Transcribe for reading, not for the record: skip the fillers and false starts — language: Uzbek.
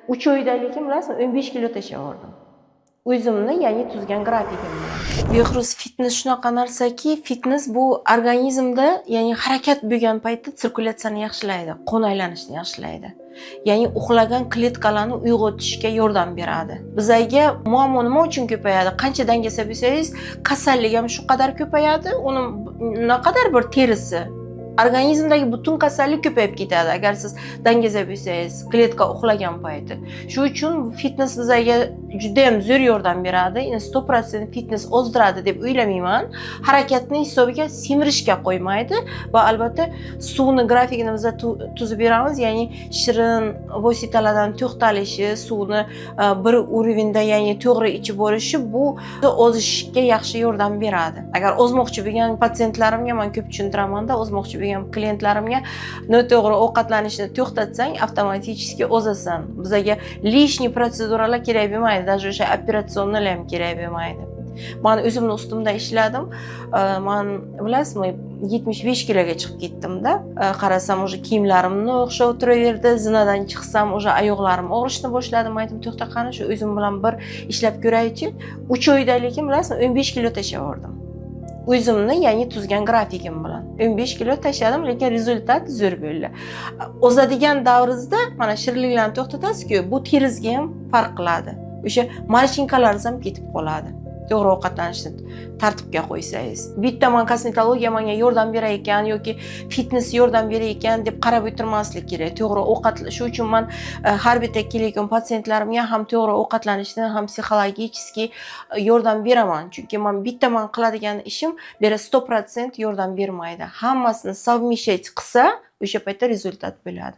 3 oyda lekin bilasizmi 15 kilo tashlavordim. O'zimni, ya'ni tuzgan grafikim bilan. Behruz fitness shunaqa narsaki, fitness bu organizmda, ya'ni harakat bo'lgan paytda sirkulyatsiyani yaxshilaydi, qon aylanishini yaxshilaydi. Ya'ni uxlagan kletkalarni uyg'otishga yordam beradi. Bizga muammo nima uchun ko'payadi? Qancha dangasa bo'lsangiz, kasallik ham shu qadar ko'payadi. Uni naqadar bir terisi organizmdagi butun kasallik ko'payib ketadi agar siz dangaza bo'lsangiz, kletka uxlagan payti. Shu uchun fitness bizga juda ham zo'r yordam beradi. 100% fitness ozdiradi deb o'ylamayman. Harakatni hisobiga semirishga qo'ymaydi va albatta suvni grafikini biz tuzib beramiz, ya'ni shirin vositalardan to'xtalishi, suvni bir urovenda, ya'ni to'g'ri ichib borishi bu ozishga yaxshi yordam beradi. Agar ozmoqchi bo'lgan patsientlarimga men ko'p tushuntiraman-da, ozmoqchi bo'lgan klientlarimga noto'g'ri ovqatlanishni to'xtatsang, avtomatik ozasan. Bizga lishniy protseduralar kerak bo'lmaydi, даже o'sha operatsionnlar ham kerak bo'lmaydi. Men o'zimning ustimda ishladim. Men bilasizmi, 75 kiloga chiqib ketdim-da. Qarasam, o'sha kiyimlarimni o'xshab o'tiraverdi. Zinadan chiqsam, o'sha oyoqlarim og'rishni boshladi. Men aytdim, to'xta qani, shu o'zim bilan bir ishlab ko'raychi. 3 oyda lekin bilasizmi, 15 kilo tashlavordim. O'zimni, ya'ni tuzgan grafikim bilan 15 kilo tashladim, lekin rezultat zo'r bo'ldi. Ozadigan davringizda mana shirinliklarni to'xtatasiz-ku, bu terizga ham farq qiladi. O'sha malshinkalaringiz ham ketib qoladi. To'g'ri ovqatlanishni tartibga qo'ysangiz. Bitta men kosmetologiya menga yordam berar ekan yoki fitness yordam berar ekan deb qarab o'tirmaslik kerak. To'g'ri ovqatlash uchun men har bitta kelayotgan patsientlarimga ham to'g'ri ovqatlanishni, ham psixologik yordam beraman. Chunki men qiladigan ishim bera 100% yordam bermaydi. Hammasini совмещать qilsa, o'sha paytda rezultat bo'ladi.